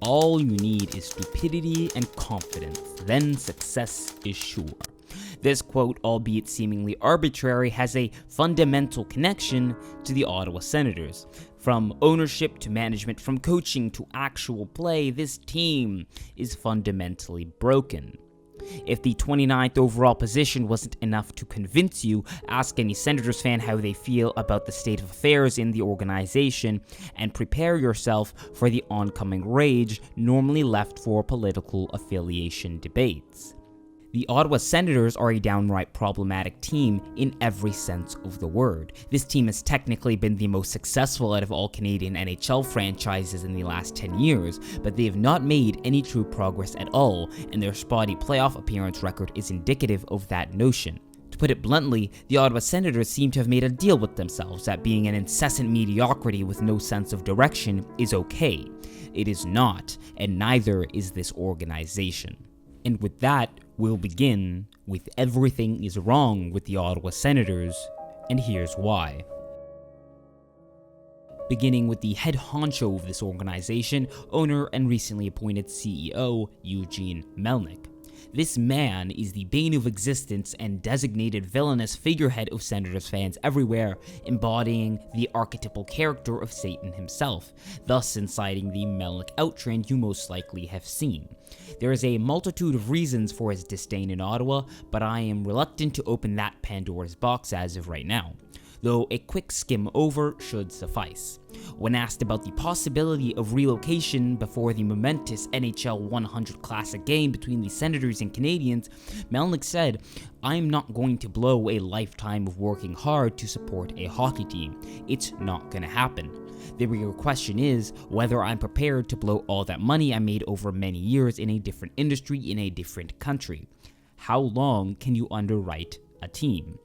all you need is stupidity and confidence, then success is sure. This quote, albeit seemingly arbitrary, has a fundamental connection to the Ottawa Senators. From ownership to management, from coaching to actual play, this team is fundamentally broken. If the 29th overall position wasn't enough to convince you, ask any Senators fan how they feel about the state of affairs in the organization, and prepare yourself for the oncoming rage normally left for political affiliation debates. The Ottawa Senators are a downright problematic team in every sense of the word. This team has technically been the most successful out of all Canadian NHL franchises in the last 10 years, but they have not made any true progress at all, and their spotty playoff appearance record is indicative of that notion. To put it bluntly, the Ottawa Senators seem to have made a deal with themselves that being an incessant mediocrity with no sense of direction is okay. It is not, and neither is this organization. And with that, we'll begin with everything is wrong with the Ottawa Senators, and here's why. Beginning with the head honcho of this organization, owner and recently appointed CEO Eugene Melnyk. This man is the bane of existence and designated villainous figurehead of Senators fans everywhere, embodying the archetypal character of Satan himself, thus inciting the Melnyk out trend you most likely have seen. There is a multitude of reasons for his disdain in Ottawa, but I am reluctant to open that Pandora's box as of right now, though a quick skim over should suffice. When asked about the possibility of relocation before the momentous NHL 100 Classic game between the Senators and Canadiens, Melnyk said, "I'm not going to blow a lifetime of working hard to support a hockey team. It's not gonna happen. The real question is whether I'm prepared to blow all that money I made over many years in a different industry in a different country. How long can you underwrite a team?"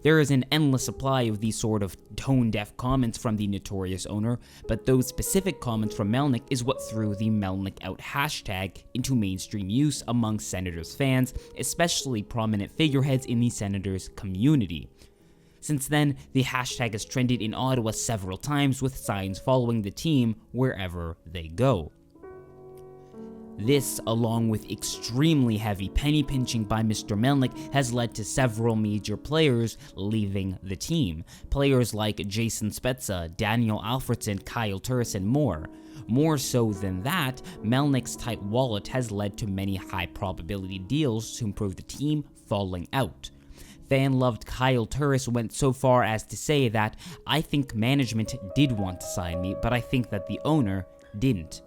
There is an endless supply of these sort of tone-deaf comments from the notorious owner, but those specific comments from Melnyk is what threw the Melnyk out hashtag into mainstream use among Senators fans, especially prominent figureheads in the Senators community. Since then, the hashtag has trended in Ottawa several times with signs following the team wherever they go. This, along with extremely heavy penny pinching by Mr. Melnyk, has led to several major players leaving the team. Players like Jason Spezza, Daniel Alfredsson, Kyle Turris, and more. More so than that, Melnyk's tight wallet has led to many high-probability deals to improve the team falling out. Fan-loved Kyle Turris went so far as to say that, "I think management did want to sign me, but I think that the owner didn't."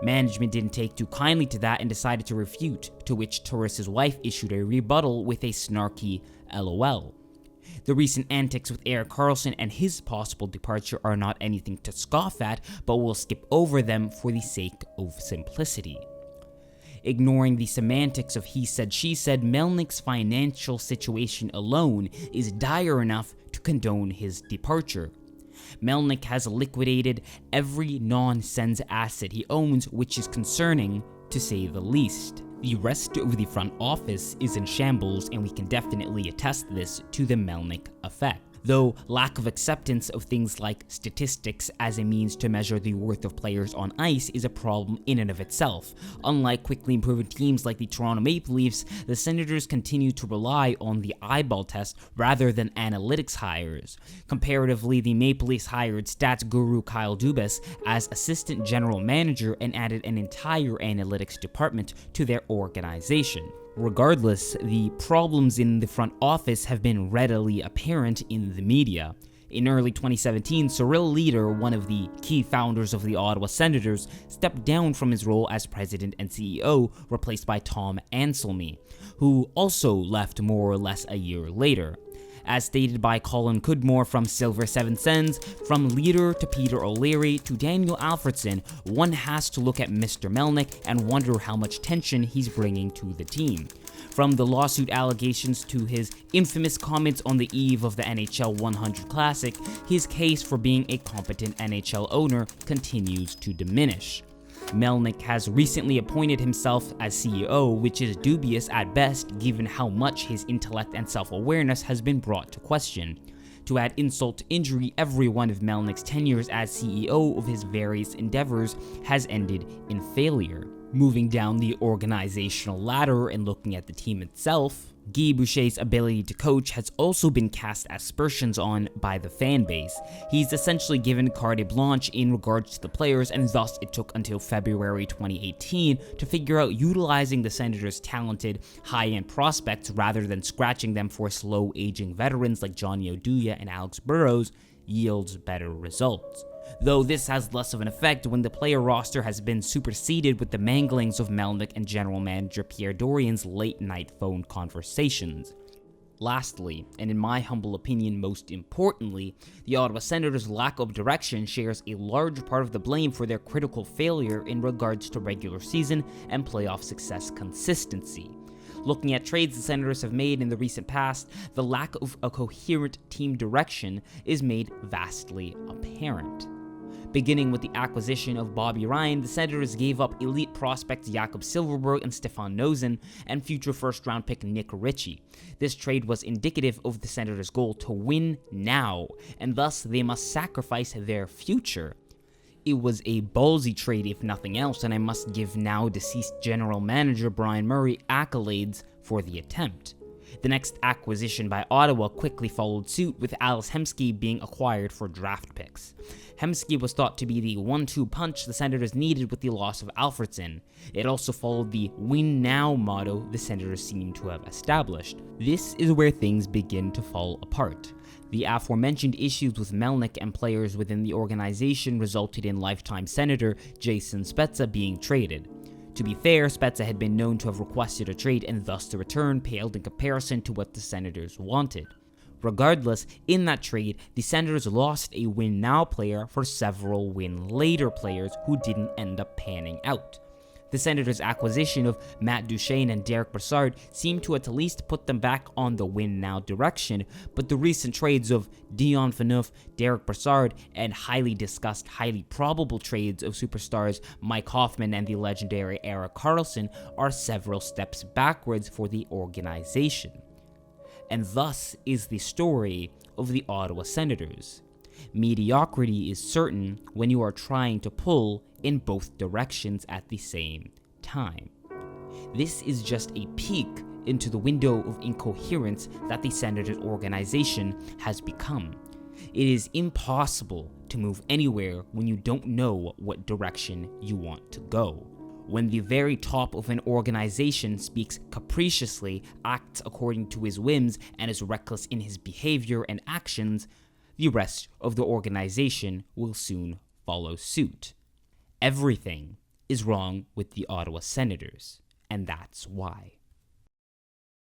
Management didn't take too kindly to that and decided to refute, to which Turris' wife issued a rebuttal with a snarky LOL. The recent antics with Erik Karlsson and his possible departure are not anything to scoff at, but we'll skip over them for the sake of simplicity. Ignoring the semantics of he said, she said, Melnyk's financial situation alone is dire enough to condone his departure. Melnyk has liquidated every non-Sens asset he owns, which is concerning, to say the least. The rest of the front office is in shambles, and we can definitely attest this to the Melnyk effect. Though lack of acceptance of things like statistics as a means to measure the worth of players on ice is a problem in and of itself. Unlike quickly improving teams like the Toronto Maple Leafs, the Senators continue to rely on the eyeball test rather than analytics hires. Comparatively, the Maple Leafs hired stats guru Kyle Dubas as assistant general manager and added an entire analytics department to their organization. Regardless, the problems in the front office have been readily apparent in the media. In early 2017, Cyril Leader, one of the key founders of the Ottawa Senators, stepped down from his role as president and CEO, replaced by Tom Anselmi, who also left more or less a year later. As stated by Colin Cudmore from Silver Seven Sens, from Leader to Peter O'Leary to Daniel Alfredsson, one has to look at Mr. Melnyk and wonder how much tension he's bringing to the team. From the lawsuit allegations to his infamous comments on the eve of the NHL 100 Classic, his case for being a competent NHL owner continues to diminish. Melnyk has recently appointed himself as CEO, which is dubious at best given how much his intellect and self-awareness has been brought to question. To add insult to injury, every one of Melnyk's tenures as CEO of his various endeavors has ended in failure. Moving down the organizational ladder and looking at the team itself, Guy Boucher's ability to coach has also been cast aspersions on by the fan base. He's essentially given carte blanche in regards to the players, and thus it took until February 2018 to figure out utilizing the Senators' talented, high-end prospects rather than scratching them for slow-aging veterans like Johnny Oduya and Alex Burrows yields better results. Though this has less of an effect when the player roster has been superseded with the manglings of Melnyk and general manager Pierre Dorian's late-night phone conversations. Lastly, and in my humble opinion most importantly, the Ottawa Senators' lack of direction shares a large part of the blame for their critical failure in regards to regular season and playoff success consistency. Looking at trades the Senators have made in the recent past, the lack of a coherent team direction is made vastly apparent. Beginning with the acquisition of Bobby Ryan, the Senators gave up elite prospects Jakob Silfverberg and Stefan Noesen and future first-round pick Nick Ritchie. This trade was indicative of the Senators' goal to win now, and thus they must sacrifice their future. It was a ballsy trade if nothing else, and I must give now deceased general manager Brian Murray accolades for the attempt. The next acquisition by Ottawa quickly followed suit, with Ales Hemsky being acquired for draft picks. Hemsky was thought to be the 1-2 punch the Senators needed with the loss of Alfredsson. It also followed the win now motto the Senators seem to have established. This is where things begin to fall apart. The aforementioned issues with Melnyk and players within the organization resulted in lifetime Senator Jason Spezza being traded. To be fair, Spezza had been known to have requested a trade, and thus the return paled in comparison to what the Senators wanted. Regardless, in that trade, the Senators lost a win-now player for several win-later players who didn't end up panning out. The Senators' acquisition of Matt Duchene and Derek Brassard seemed to at least put them back on the win-now direction, but the recent trades of Dion Phaneuf, Derek Brassard, and highly discussed, highly probable trades of superstars Mike Hoffman and the legendary Erik Karlsson are several steps backwards for the organization. And thus is the story of the Ottawa Senators. Mediocrity is certain when you are trying to pull in both directions at the same time. This is just a peek into the window of incoherence that the Senators organization has become. It is impossible to move anywhere when you don't know what direction you want to go. When the very top of an organization speaks capriciously, acts according to his whims, and is reckless in his behavior and actions, the rest of the organization will soon follow suit. Everything is wrong with the Ottawa Senators, and that's why.